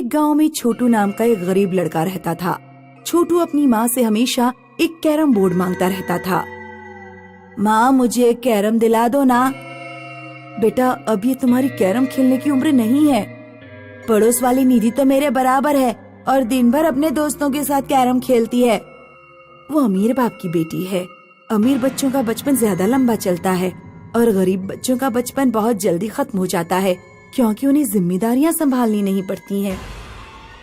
एक गांव में छोटू नाम का एक गरीब लड़का रहता था। छोटू अपनी माँ से हमेशा एक कैरम बोर्ड मांगता रहता था। माँ, मुझे एक कैरम दिला दो ना। बेटा, अब ये तुम्हारी कैरम खेलने की उम्र नहीं है। पड़ोस वाली निधि तो मेरे बराबर है और दिन भर अपने दोस्तों के साथ कैरम खेलती है। वो अमीर बाप की बेटी है। अमीर बच्चों का बचपन ज्यादा लंबा चलता है और गरीब बच्चों का बचपन बहुत जल्दी खत्म हो जाता है, क्योंकि उन्हें जिम्मेदारियां संभालनी नहीं पड़ती हैं।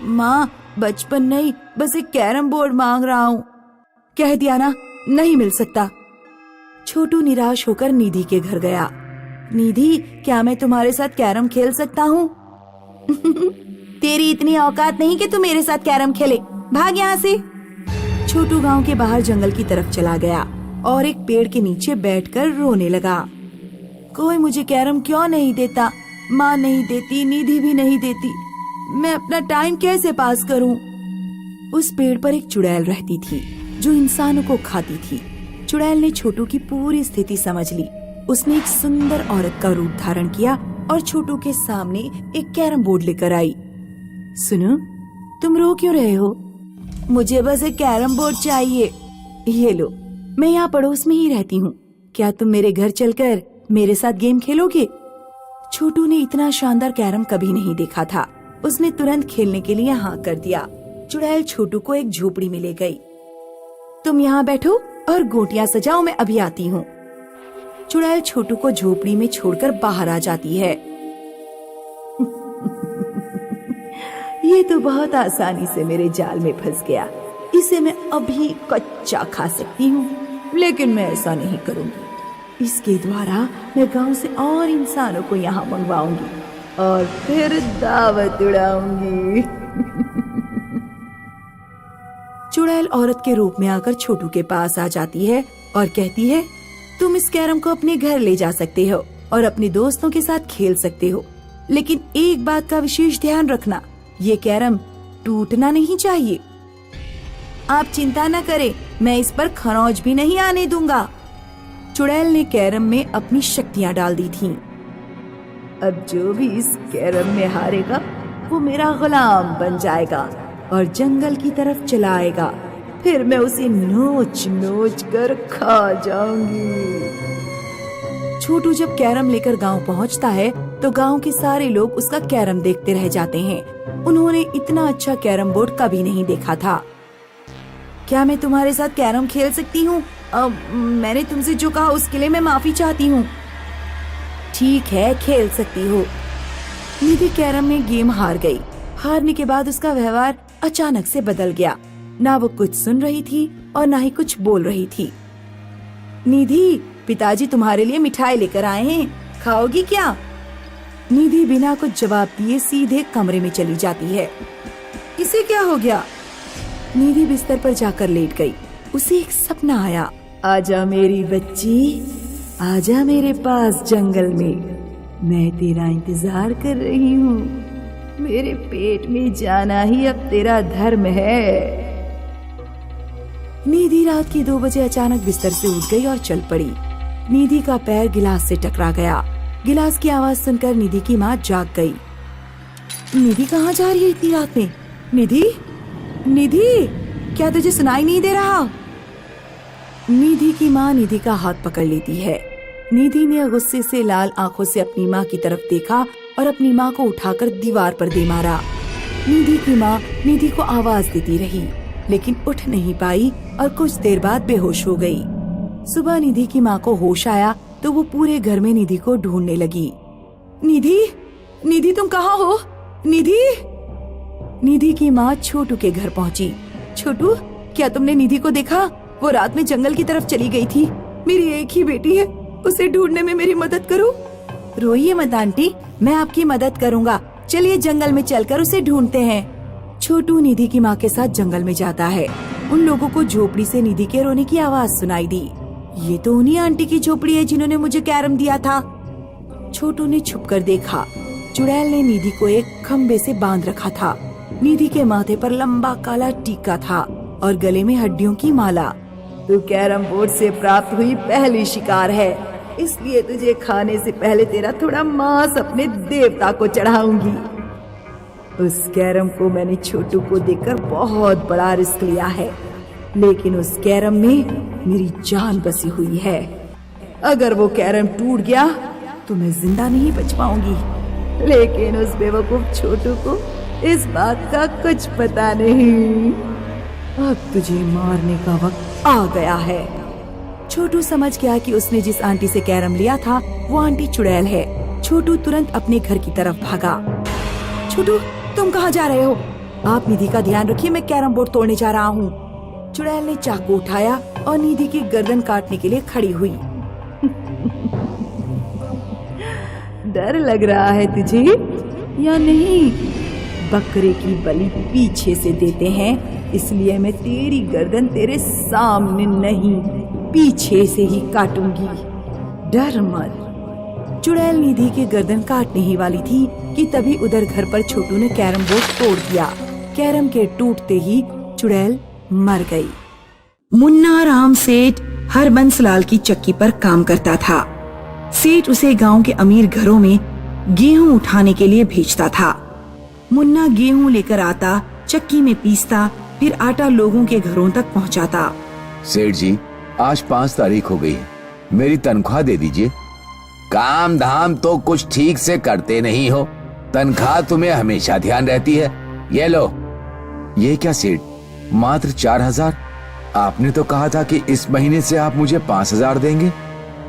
माँ, बचपन नहीं, बस एक कैरम बोर्ड मांग रहा हूँ। कह दिया ना, नहीं मिल सकता। छोटू निराश होकर निधि के घर गया। निधि, क्या मैं तुम्हारे साथ कैरम खेल सकता हूँ? तेरी इतनी औकात नहीं कि तू मेरे साथ कैरम खेले, भाग यहाँ से। छोटू गांव के बाहर जंगल की तरफ चला गया और एक पेड़ के नीचे बैठकर रोने लगा। कोई मुझे कैरम क्यों नहीं देता? माँ नहीं देती, निधि भी नहीं देती। मैं अपना टाइम कैसे पास करूं? उस पेड़ पर एक चुड़ैल रहती थी जो इंसानों को खाती थी। चुड़ैल ने छोटू की पूरी स्थिति समझ ली। उसने एक सुंदर औरत का रूप धारण किया और छोटू के सामने एक कैरम बोर्ड लेकर आई। सुनो, तुम रो क्यों रहे हो? मुझे बस एक कैरम बोर्ड चाहिए। ये लो, मैं यहाँ पड़ोस में ही रहती हूँ। क्या तुम मेरे घर चलकर मेरे साथ गेम खेलोगे? छोटू ने इतना शानदार कैरम कभी नहीं देखा था। उसने तुरंत खेलने के लिए हाँ कर दिया। चुड़ैल छोटू को एक झोपड़ी में ले गई। तुम यहाँ बैठो और गोटियां सजाओ, मैं अभी आती हूँ। चुड़ैल छोटू को झोपड़ी में छोड़कर बाहर आ जाती है। ये तो बहुत आसानी से मेरे जाल में फंस गया। इसे मैं अभी कच्चा खा सकती हूँ, लेकिन मैं ऐसा नहीं करूँगी। इसके द्वारा मैं गांव से और इंसानों को यहाँ मंगवाऊंगी और फिर दावत उड़ाऊंगी। चुड़ैल औरत के रूप में आकर छोटू के पास आ जाती है और कहती है, तुम इस कैरम को अपने घर ले जा सकते हो और अपने दोस्तों के साथ खेल सकते हो, लेकिन एक बात का विशेष ध्यान रखना, ये कैरम टूटना नहीं चाहिए। आप चिंता न करें, मैं इस पर खरोंच भी नहीं आने दूंगा। चुड़ैल ने कैरम में अपनी शक्तियाँ डाल दी थीं। अब जो भी इस कैरम में हारेगा वो मेरा गुलाम बन जाएगा और जंगल की तरफ चला आएगा। फिर मैं उसे नोच नोच कर खा जाऊंगी। छोटू जब कैरम लेकर गांव पहुंचता है तो गांव के सारे लोग उसका कैरम देखते रह जाते हैं। उन्होंने इतना अच्छा कैरम बोर्ड कभी नहीं देखा था। क्या मैं तुम्हारे साथ कैरम खेल सकती हूँ? मैंने तुमसे जो कहा उसके लिए मैं माफी चाहती हूँ। ठीक है, खेल सकती हो। निधि कैरम में गेम हार गई। हारने के बाद उसका व्यवहार अचानक से बदल गया। ना वो कुछ सुन रही थी और ना ही कुछ बोल रही थी। निधि, पिताजी तुम्हारे लिए मिठाई लेकर आए हैं, खाओगी क्या? निधि बिना कुछ जवाब दिए सीधे कमरे में चली जाती है। इसे क्या हो गया? निधि बिस्तर पर जाकर लेट गई। उसे एक सपना आया। आजा मेरी बच्ची, आजा मेरे पास जंगल में, मैं तेरा इंतजार कर रही हूँ। मेरे पेट में जाना ही अब तेरा धर्म है। निधि रात के 2 बजे अचानक बिस्तर से उठ गई और चल पड़ी। निधि का पैर गिलास से टकरा गया। गिलास की आवाज सुनकर निधि की माँ जाग गई। निधि कहाँ जा रही है इतनी रात में? निधि, निधि, क्या तुझे सुनाई नहीं दे रहा? निधि की माँ निधि का हाथ पकड़ लेती है। निधि ने गुस्से से लाल आंखों से अपनी माँ की तरफ देखा और अपनी माँ को उठाकर दीवार पर दे मारा। निधि की माँ निधि को आवाज देती रही, लेकिन उठ नहीं पाई और कुछ देर बाद बेहोश हो गई। सुबह निधि की माँ को होश आया तो वो पूरे घर में निधि को ढूंढने लगी। निधि, निधि तुम कहाँ हो? निधि। निधि की माँ छोटू के घर पहुँची। छोटू, क्या तुमने निधि को देखा? वो रात में जंगल की तरफ चली गई थी। मेरी एक ही बेटी है, उसे ढूंढने में मेरी मदद करो। रोइए मत आंटी, मैं आपकी मदद करूँगा। चलिए जंगल में चलकर उसे ढूंढते हैं। छोटू निधि की माँ के साथ जंगल में जाता है। उन लोगों को झोपड़ी से निधि के रोने की आवाज सुनाई दी। ये तो उन्हीं आंटी की झोपड़ी है जिन्होंने मुझे कैरम दिया था। छोटू ने छुपकर देखा। चुड़ैल ने निधि को एक खम्बे से बांध रखा था। निधि के माथे पर लंबा काला टीका था और गले में हड्डियों की माला। तू कैरम बोर्ड से प्राप्त हुई पहली शिकार है, इसलिए तुझे खाने से पहले तेरा थोड़ा मांस अपने देवता को चढ़ाऊंगी। उस कैरम को मैंने छोटू को देकर बहुत बड़ा रिस्क लिया है, लेकिन उस कैरम में मेरी जान बसी हुई है। अगर वो कैरम टूट गया तो मैं जिंदा नहीं बच पाऊंगी। लेकिन उस बेवकूफ छोटू को इस बात का कुछ पता नहीं। अब तुझे मारने का वक्त आ गया है। छोटू समझ गया कि उसने जिस आंटी से कैरम लिया था वो आंटी चुड़ैल है। छोटू तुरंत अपने घर की तरफ भागा। छोटू, तुम कहाँ जा रहे हो? आप निधि का ध्यान रखिए, मैं कैरम बोर्ड तोड़ने जा रहा हूँ। चुड़ैल ने चाकू उठाया और निधि की गर्दन काटने के लिए खड़ी हुई। डर लग रहा है तुझे या नहीं? बकरे की बलि पीछे से देते हैं, इसलिए मैं तेरी गर्दन तेरे सामने नहीं, पीछे से ही काटूंगी। डर मत। चुड़ैल निधि की गर्दन काटने ही वाली थी कि तभी उधर घर पर छोटू ने कैरम बोर्ड तोड़ दिया। कैरम के टूटते ही चुड़ैल मर गई। मुन्ना राम सेठ हरबंस लाल की चक्की पर काम करता था। सेठ उसे गांव के अमीर घरों में गेहूं उठाने के लिए भेजता था। मुन्ना गेहूं लेकर आता, चक्की में पीसता, फिर आटा लोगों के घरों तक पहुंचाता। सेठ जी, आज 5 तारीख हो गई है, मेरी तनख्वाह दे दीजिए। काम धाम तो कुछ ठीक से करते नहीं हो, तनख्वाह तुम्हें हमेशा ध्यान रहती है। ये लो। ये क्या सेठ, मात्र 4,000? आपने तो कहा था कि इस महीने से आप मुझे 5,000 देंगे।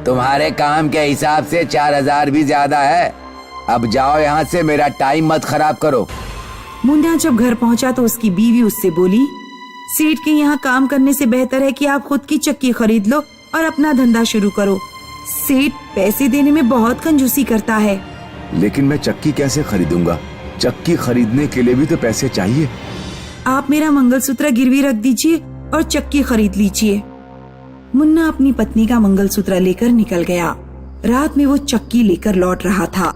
तुम्हारे काम के हिसाब से 4,000 भी ज्यादा है। अब जाओ यहाँ से, मेरा टाइम मत खराब करो। मुन्ना जब घर पहुँचा तो उसकी बीवी उससे बोली, सेठ के यहाँ काम करने से बेहतर है कि आप खुद की चक्की खरीद लो और अपना धंधा शुरू करो। सेठ पैसे देने में बहुत कंजूसी करता है। लेकिन मैं चक्की कैसे खरीदूंगा? चक्की खरीदने के लिए भी तो पैसे चाहिए। आप मेरा मंगलसूत्र गिरवी रख दीजिए और चक्की खरीद लीजिए। मुन्ना अपनी पत्नी का मंगलसूत्र लेकर निकल गया। रात में वो चक्की लेकर लौट रहा था।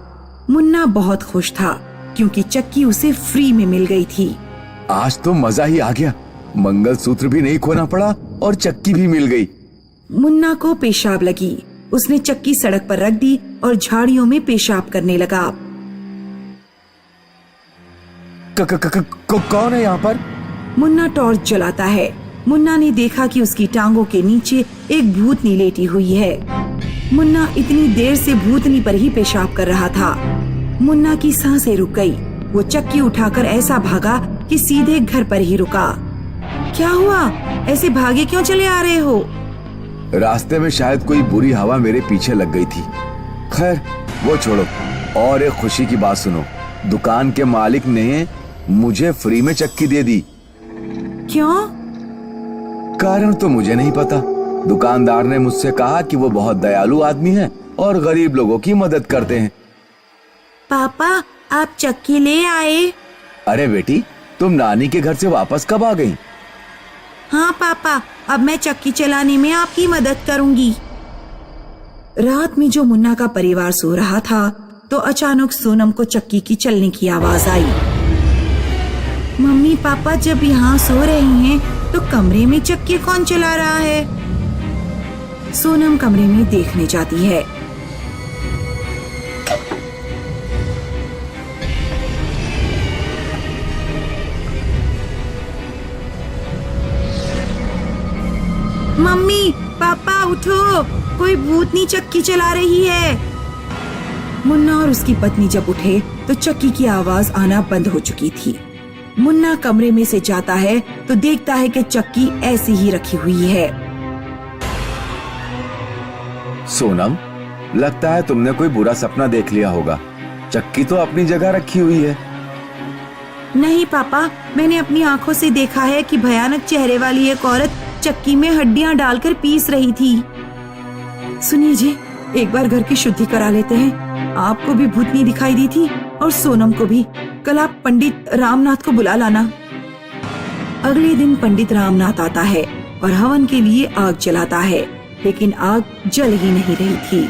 मुन्ना बहुत खुश था क्योंकि चक्की उसे फ्री में मिल गई थी। आज तो मजा ही आ गया, मंगलसूत्र भी नहीं खोना पड़ा और चक्की भी मिल गई। मुन्ना को पेशाब लगी। उसने चक्की सड़क पर रख दी और झाड़ियों में पेशाब करने लगा। कौन है यहाँ पर? मुन्ना टॉर्च जलाता है। मुन्ना ने देखा कि उसकी टांगों के नीचे एक भूतनी लेटी हुई है। मुन्ना इतनी देर से भूतनी पर ही पेशाब कर रहा था। मुन्ना की सांसें रुक गई। वो चक्की उठाकर ऐसा भागा कि सीधे घर पर ही रुका। क्या हुआ? ऐसे भागे क्यों चले आ रहे हो? रास्ते में शायद कोई बुरी हवा मेरे पीछे लग गई थी। खैर वो छोड़ो, और एक खुशी की बात सुनो। दुकान के मालिक ने मुझे फ्री में चक्की दे दी। क्यों? कारण तो मुझे नहीं पता। दुकानदार ने मुझसे कहा कि वो बहुत दयालु आदमी है और गरीब लोगों की मदद करते हैं। पापा, आप चक्की ले आए? अरे बेटी, तुम नानी के घर से वापस कब आ गई? हाँ पापा, अब मैं चक्की चलाने में आपकी मदद करूंगी। रात में जो मुन्ना का परिवार सो रहा था तो अचानक सोनम को चक्की की चलने की आवाज आई। मम्मी पापा जब यहाँ सो रही हैं तो कमरे में चक्की कौन चला रहा है? सोनम कमरे में देखने जाती है। मम्मी पापा उठो, कोई भूतनी चक्की चला रही है। मुन्ना और उसकी पत्नी जब उठे तो चक्की की आवाज आना बंद हो चुकी थी। मुन्ना कमरे में से जाता है तो देखता है कि चक्की ऐसी ही रखी हुई है। सोनम, लगता है तुमने कोई बुरा सपना देख लिया होगा। चक्की तो अपनी जगह रखी हुई है। नहीं पापा, मैंने अपनी आंखों से देखा है कि भयानक चेहरे वाली एक औरत चक्की में हड्डियां डालकर पीस रही थी। सुनिए जी, एक बार घर की शुद्धि करा लेते हैं। आपको भी भूतनी दिखाई दी थी और सोनम को भी। कल आप पंडित रामनाथ को बुला लाना। अगले दिन पंडित रामनाथ आता है और हवन के लिए आग जलाता है, लेकिन आग जल ही नहीं रही थी।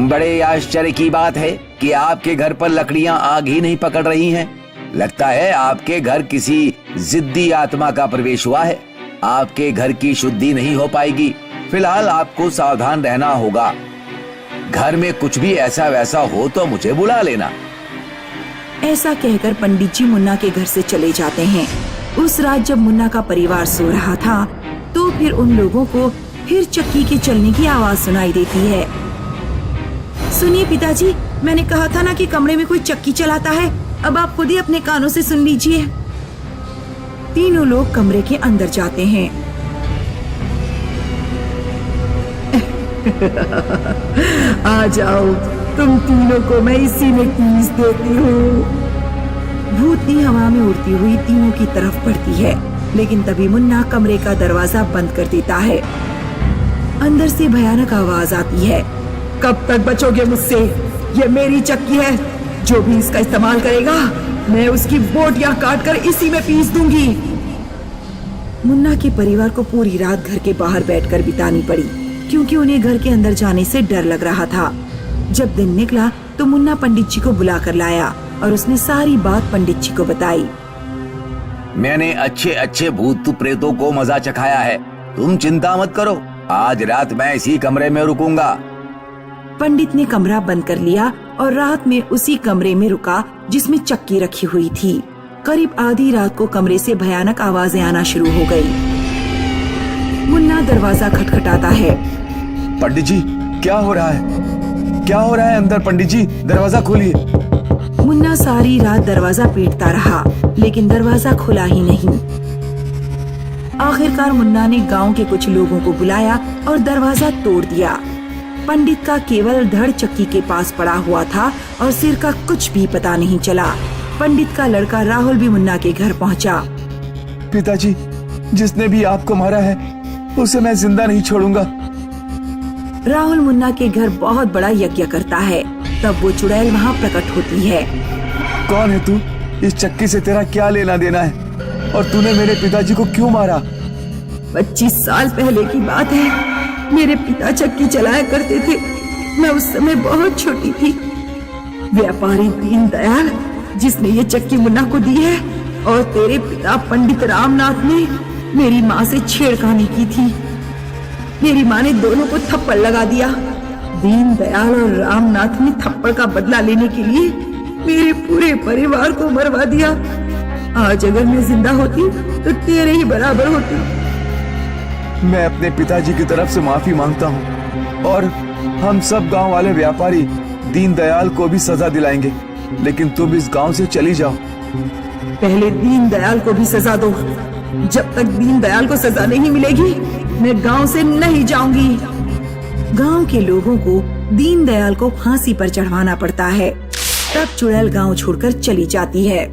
बड़े आश्चर्य की बात है कि आपके घर पर लकड़ियां आग ही नहीं पकड़ रही हैं। लगता है आपके घर किसी जिद्दी आत्मा का प्रवेश हुआ है। आपके घर की शुद्धि नहीं हो पाएगी। फिलहाल आपको सावधान रहना होगा। घर में कुछ भी ऐसा वैसा हो तो मुझे बुला लेना। ऐसा कहकर पंडित जी मुन्ना के घर से चले जाते हैं। उस रात जब मुन्ना का परिवार सो रहा था तो फिर उन लोगों को फिर चक्की के चलने की आवाज सुनाई देती है। सुनिए पिताजी, मैंने कहा था ना कि कमरे में कोई चक्की चलाता है। अब आप खुद ही अपने कानों से सुन लीजिए। तीनों लोग कमरे के अंदर जाते हैं। आ जाओ, तुम तीनों को मैं इसी में कीस देती हूँ। भूतनी हवा में उड़ती हुई तीनों की तरफ बढ़ती है, लेकिन तभी मुन्ना कमरे का दरवाजा बंद कर देता है। अंदर से भयानक आवाज आती है, कब तक बचोगे मुझसे? ये मेरी चक्की है, जो भी इसका इस्तेमाल करेगा मैं उसकी बोटियां काट कर इसी में पीस दूंगी। मुन्ना के परिवार को पूरी रात घर के बाहर बैठकर बितानी पड़ी, क्योंकि उन्हें घर के अंदर जाने से डर लग रहा था। जब दिन निकला तो मुन्ना पंडित जी को बुला कर लाया और उसने सारी बात पंडित जी को बताई। मैंने अच्छे अच्छे भूत प्रेतों को मजा चखाया है, तुम चिंता मत करो, आज रात मैं इसी कमरे में रुकूंगा। पंडित ने कमरा बंद कर लिया और रात में उसी कमरे में रुका जिसमें चक्की रखी हुई थी। करीब आधी रात को कमरे से भयानक आवाजें आना शुरू हो गई। मुन्ना दरवाजा खटखटाता है। पंडित जी, क्या हो रहा है? क्या हो रहा है अंदर? पंडित जी, दरवाजा खोलिए। मुन्ना सारी रात दरवाजा पीटता रहा, लेकिन दरवाजा खुला ही नहीं। आखिरकार मुन्ना ने गांव के कुछ लोगों को बुलाया और दरवाजा तोड़ दिया। पंडित का केवल धड़ चक्की के पास पड़ा हुआ था और सिर का कुछ भी पता नहीं चला। पंडित का लड़का राहुल भी मुन्ना के घर पहुंचा। पिताजी, जिसने भी आपको मारा है उसे मैं जिंदा नहीं छोड़ूंगा। राहुल मुन्ना के घर बहुत बड़ा यज्ञ करता है। तब वो चुड़ैल वहाँ प्रकट होती है। कौन है तू? इस चक्की से तेरा क्या लेना देना है? और तूने मेरे पिताजी को क्यों मारा? 25 साल पहले की बात है। मेरे पिता चक्की चलाया करते थे। मैं उस समय बहुत छोटी थी। व्यापारी दीनदयाल, जिसने ये चक्की मुन्ना को दी है, और तेरे पिता पंडित रामनाथ ने मेरी माँ से छेड़खानी की थी। मेरी माँ ने दोनों को थप्पड़ लगा दिया। दीनदयाल और रामनाथ ने थप्पड़ का बदला लेने के लिए मेरे पूरे परिवार को मरवा दिया। आज अगर मैं जिंदा होती तो तेरे ही बराबर होती। मैं अपने पिताजी की तरफ से माफी मांगता हूँ और हम सब गांव वाले व्यापारी दीनदयाल को भी सजा दिलाएंगे, लेकिन तुम इस गांव से चली जाओ। पहले दीनदयाल को भी सजा दो। जब तक दीनदयाल को सजा नहीं मिलेगी मैं गांव से नहीं जाऊंगी। गांव के लोगों को दीनदयाल को फांसी पर चढ़वाना पड़ता है। तब चुड़ैल गांव छोड़कर चली जाती है।